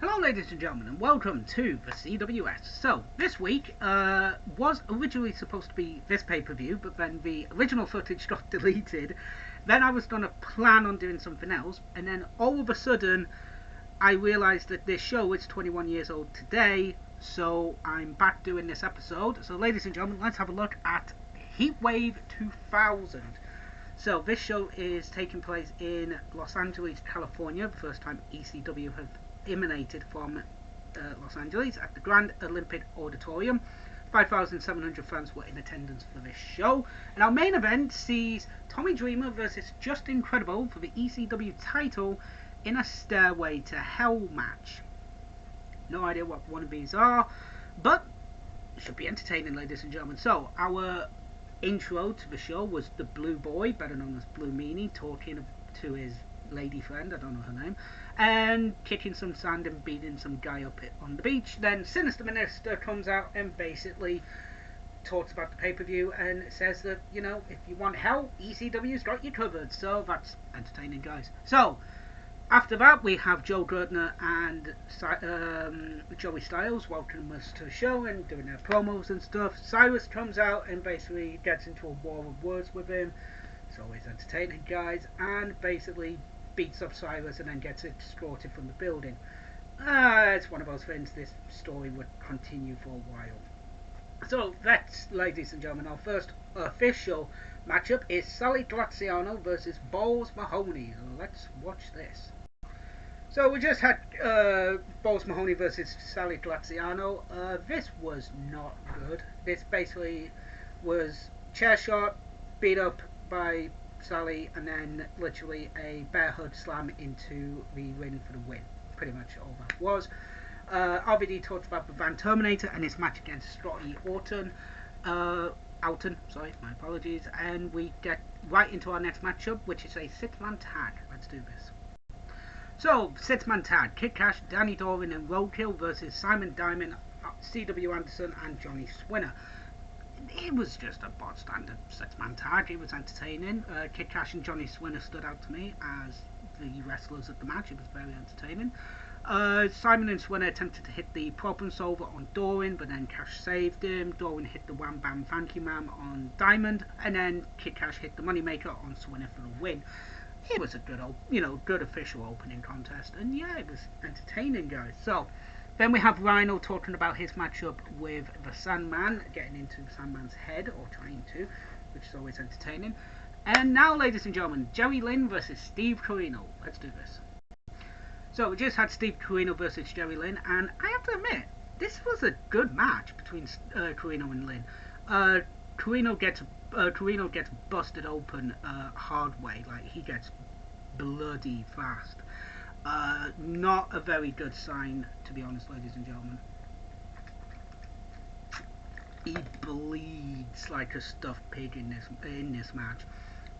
Hello ladies and gentlemen and welcome to the CWS. So this week was originally supposed to be this pay-per-view, but then the original footage got deleted. Then I was going to plan on doing something else, and then all of a sudden I realised that this show is 21 years old today, so I'm back doing this episode. So ladies and gentlemen, let's have a look at Heatwave 2000. So this show is taking place in Los Angeles, California, the first time ECW have emanated from Los Angeles at the Grand Olympic Auditorium. 5,700 fans were in attendance for this show, and our main event sees Tommy Dreamer versus Just Incredible for the ECW title in a Stairway to Hell match. No idea what wannabes are, but it should be entertaining, ladies and gentlemen. So our intro to the show was the Blue Boy, better known as Blue Meanie, talking to his lady friend, I don't know her name, and kicking some sand and beating some guy up on the beach. Then Sinister Minister comes out and basically talks about the pay-per-view and says that, you know, if you want hell, ECW's got you covered. So that's entertaining, guys. So after that we have Joe Gertner and Joey Styles welcoming us to the show and doing their promos and stuff. Cyrus comes out and basically gets into a war of words with him. It's always entertaining, guys, and basically beats up Cyrus and then gets escorted from the building. It's one of those things, this story would continue for a while. So that's, ladies and gentlemen, our first official matchup is Sally Graziano versus Balls Mahoney. So let's watch this. So we just had Balls Mahoney versus Sally Graziano. This was not good. This basically was chair shot, beat up by Sally, and then literally a bear hug slam into the ring for the win. Pretty much all that was. RVD talked about the Van Terminator and his match against Scotty Orton. My apologies. And we get right into our next matchup, which is a 6-man tag. Let's do this. So, 6-man tag. Kid Cash, Danny Doring and Roadkill versus Simon Diamond, C.W. Anderson and Johnny Swinner. It was just a bog standard 6-man tag. It was entertaining. Kid Cash and Johnny Swinner stood out to me as the wrestlers at the match. It was very entertaining. Simon and Swinner attempted to hit the problem solver on Doring, but then Cash saved him. Doring hit the Wham Bam Thank You Ma'am on Diamond, and then Kid Cash hit the Moneymaker on Swinner for the win. It was a good official opening contest, and yeah, it was entertaining, guys. So then we have Rhino talking about his matchup with the Sandman, getting into the Sandman's head, or trying to, which is always entertaining. And now, ladies and gentlemen, Jerry Lynn versus Steve Corino. Let's do this. So we just had Steve Corino versus Jerry Lynn, and I have to admit, this was a good match between Corino and Lynn. Corino gets busted open hard way, like he gets bloody fast. Not a very good sign, to be honest, ladies and gentlemen. He bleeds like a stuffed pig in this match.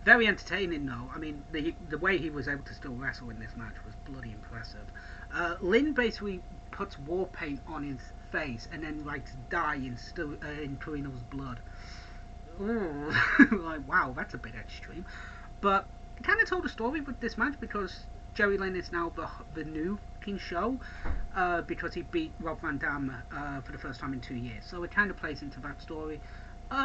Very entertaining though. I mean, the way he was able to still wrestle in this match was bloody impressive. Lynn basically puts war paint on his face and then like dye in Corino's blood. Ooh, like wow, that's a bit extreme. But it kind of told a story with this match because Jerry Lynn is now the new King Show because he beat Rob Van Dam for the first time in 2 years. So it kind of plays into that story.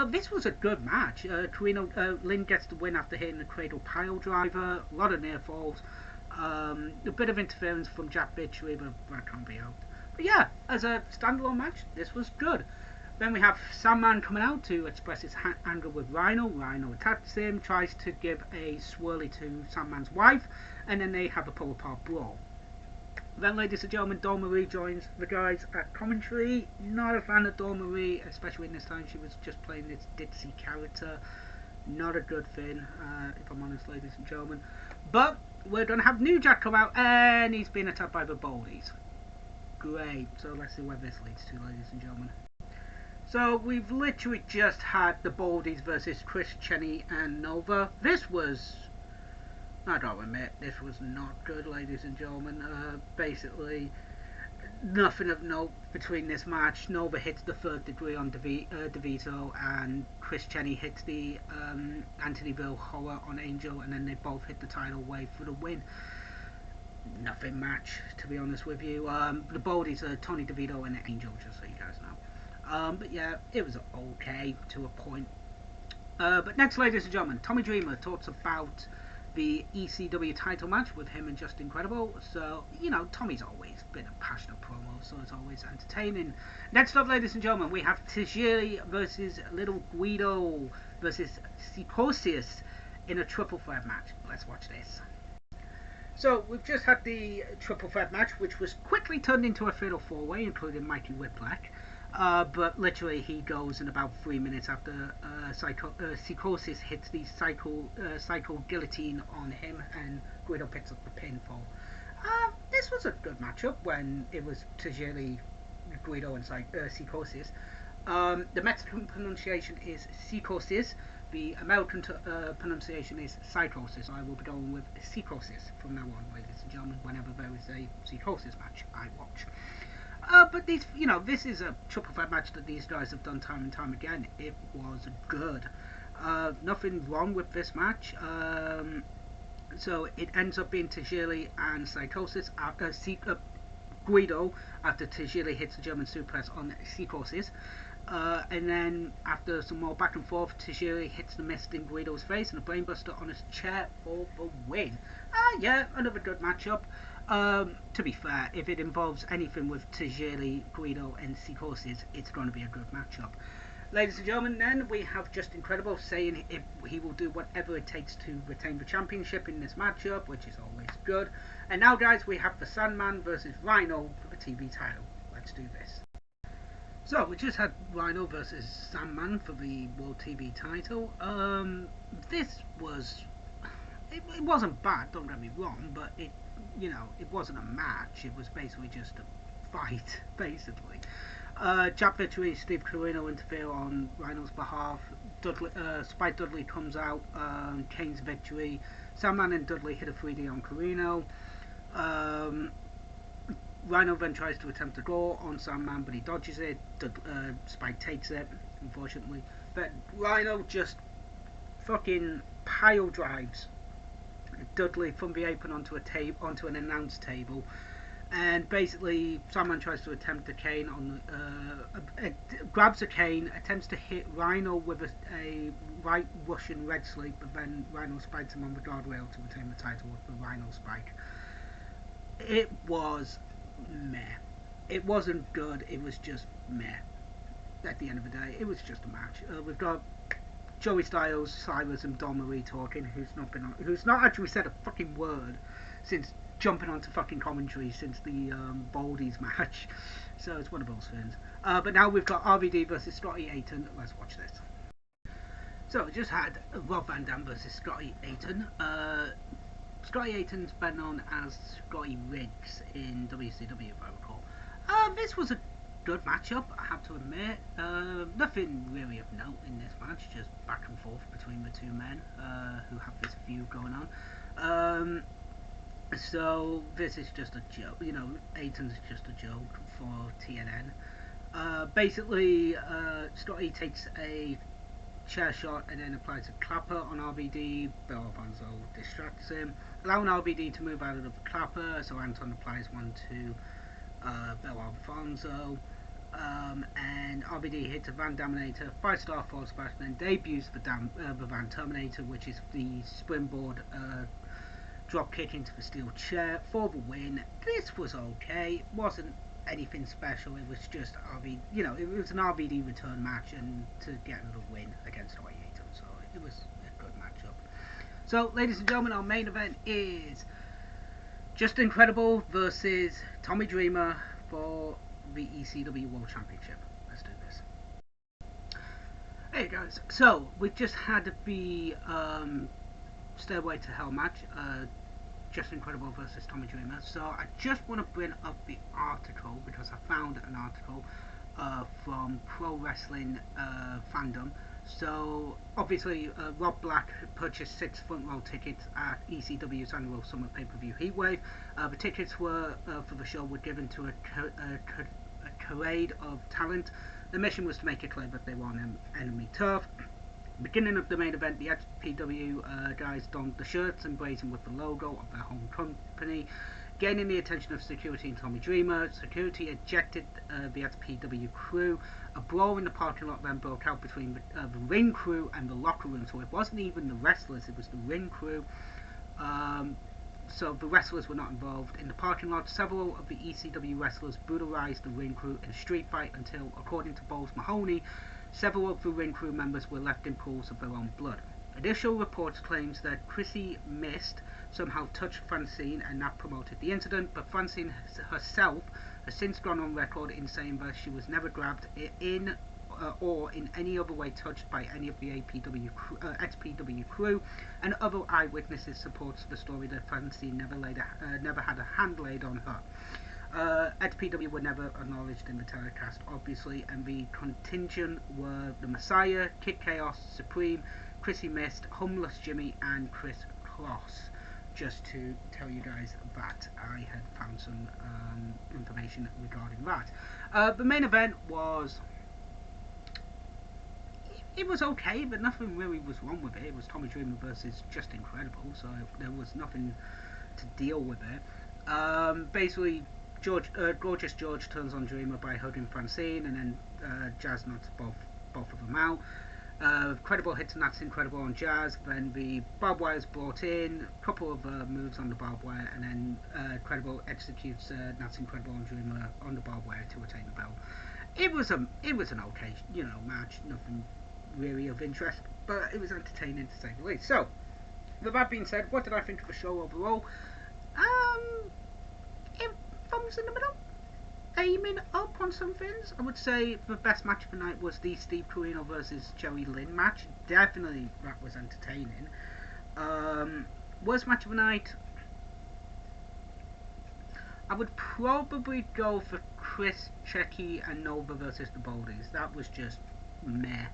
This was a good match. Lynn gets the win after hitting the cradle pile driver. A lot of near falls. A bit of interference from Jack Bitchery, but that can't be helped. But yeah, as a standalone match, this was good. Then we have Sandman coming out to express his anger with Rhino. Rhino attacks him, tries to give a swirly to Sandman's wife, and then they have a pull-apart brawl. Then, ladies and gentlemen, Dawn Marie joins the guys at commentary. Not a fan of Dawn Marie, especially in this time. She was just playing this ditzy character. Not a good thing, if I'm honest, ladies and gentlemen. But we're going to have New Jack come out, and he's been attacked by the Boldies. Great. So let's see where this leads to, ladies and gentlemen. So we've literally just had the Boldies versus Chris Cheney and Nova. This was, I gotta admit, this was not good, ladies and gentlemen. Basically, nothing of note between this match. Nova hits the 3rd degree on DeVito, and Chris Cheney hits the Amityville Horror on Angel, and then they both hit the tidal wave for the win. nothing match, to be honest with you. The Boldies are Tony DeVito and Angel, just so you guys know. But yeah, it was okay to a point. But next, ladies and gentlemen, Tommy Dreamer talks about the ECW title match with him and Just Incredible. So, you know, Tommy's always been a passionate promo, so it's always entertaining. Next up, ladies and gentlemen, we have Tajiri versus Little Guido versus Psychosis in a triple threat match. Let's watch this. So, we've just had the triple threat match, which was quickly turned into a fatal four-way, including Mikey Whiplack. But literally, he goes in about 3 minutes after Psychosis hits the cycle guillotine on him, and Guido picks up the pinfall. This was a good matchup when it was Tajiri, Guido, and Psychosis. The Mexican pronunciation is Psychosis. The American pronunciation is Psychosis. I will be going with Psychosis from now on, ladies and gentlemen, whenever there is a Psychosis match I watch. But these, you know, this is a triple threat match that these guys have done time and time again. It was good. Nothing wrong with this match. So it ends up being Tajiri and Psychosis Guido after Tajiri hits the German suplex on Psychosis. And then after some more back and forth, Tajiri hits the mist in Guido's face and a brainbuster on his chair for the win. Yeah, another good matchup. To be fair, if it involves anything with Tajiri, Guido and Psychosis, it's going to be a good matchup. Ladies and gentlemen, then we have Just Incredible saying if he will do whatever it takes to retain the championship in this matchup, which is always good. And now, guys, we have the Sandman versus Rhino for the TV title. Let's do this. So, we just had Rhino versus Sandman for the World TV title. This was... It wasn't bad, don't get me wrong, but it wasn't a match. It was basically just a fight, basically. Jab victory, Steve Corino interfere on Rhino's behalf. Spike Dudley comes out. Kane's victory. Sandman and Dudley hit a 3D on Corino. Rhino then tries to attempt a gore on Sandman, but he dodges it. Spike takes it, unfortunately. But Rhino just fucking pile drives Dudley from the apron onto an announce table, and basically Sandman tries to attempt a cane on grabs a cane, attempts to hit Rhino with a right Russian red sleeve, but then Rhino spikes him on the guardrail to retain the title with the Rhino spike. It was meh. It wasn't good, it was just meh. At the end of the day, it was just a match. We've got Joey Styles, Cyrus, and Don Marie talking, who's not actually said a fucking word since jumping onto fucking commentary since the Boldies match. So it's one of those things. But now we've got RVD versus Scotty Ayton. Let's watch this. So we just had Rob Van Dam versus Scotty Ayton. Scotty Ayton's been known as Scotty Riggs in WCW, if I recall. This was a good matchup, I have to admit. Nothing really of note in this match, just back and forth between the two men who have this feud going on. So this is just a joke, you know, Ayton's just a joke for TNN. Basically, Scotty takes a chair shot and then applies a clapper on RVD. Bill Alfonso distracts him, allowing RVD to move out of the clapper, so Anton applies one to Bill Alfonso. And RVD hits a Van Daminator, 5-star force smash, then debuts the Van Terminator, which is the springboard drop kick into the steel chair for the win. This was okay, it wasn't anything special, it was just it was an RVD return match and to get another win against Scotty Ayton, so it was a good matchup. So, ladies and gentlemen, our main event is Just Incredible versus Tommy Dreamer for the ECW World Championship. Let's do this. Hey guys, so we just had the Stairway to Hell match, Just Incredible versus Tommy Dreamer. So I just want to bring up the article because I found an article from Pro Wrestling Fandom. So obviously Rob Black purchased 6 front row tickets at ECW's annual summer pay-per-view Heatwave. The tickets were for the show were given to a parade of talent. The mission was to make it clear that they were on enemy turf. Beginning of the main event, the XPW guys donned the shirts emblazoned with the logo of their home company. Gaining the attention of security and Tommy Dreamer, security ejected the XPW crew. A brawl in the parking lot then broke out between the ring crew and the locker room, so it wasn't even the wrestlers, it was the ring crew. So the wrestlers were not involved. In the parking lot, several of the ECW wrestlers brutalized the ring crew in a street fight until, according to Bowles Mahoney, several of the ring crew members were left in pools of their own blood. Initial reports claims that Chrissy Mist somehow touched Francine and that promoted the incident, but Francine herself has since gone on record in saying that she was never grabbed in or in any other way touched by any of the XPW crew, and other eyewitnesses supports the story that Francine never had a hand laid on her. XPW were never acknowledged in the telecast, obviously, and the contingent were the Messiah, Kid Chaos, Supreme, Chrissy Mist, Humbless Jimmy, and Chris Cross. Just to tell you guys that I had found some information regarding that. The main event was... It was okay, but nothing really was wrong with it. It was Tommy Dreamer versus Just Incredible, so there was nothing to deal with it. Basically, Gorgeous George turns on Dreamer by hugging Francine, and then Jazz knocks both of them out. Credible hits That's Incredible on Jazz, then the barbed wire is brought in, a couple of moves on the barbed wire, and then Credible executes That's Incredible on Dreamer on the barbed wire to retain the belt. It was an okay, match, nothing really of interest, but it was entertaining to say the least. So, with that being said, what did I think of the show overall? Thumbs in the middle, aiming up on some things. I would say the best match of the night was the Steve Corino versus Jerry Lynn match. Definitely that was entertaining. Worst match of the night, I would probably go for Chris Checky and Nova versus the Boldies. That was just meh.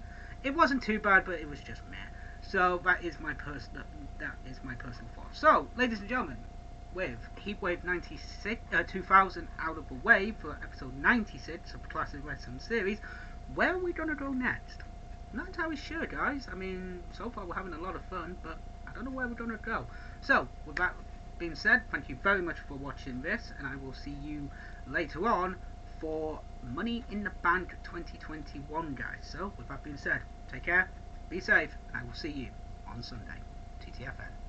It wasn't too bad, but it was just meh. So that is my personal thought. So, ladies and gentlemen, with Heatwave 2000 out of the way for episode 96 of the Classic Wrestling Series, where are we gonna go next? Not entirely sure, guys. I mean, so far we're having a lot of fun, but I don't know where we're gonna go. So, with that being said, thank you very much for watching this, and I will see you later on for Money in the Bank 2021, guys. So, with that being said, take care, be safe, and I will see you on Sunday. TTFN.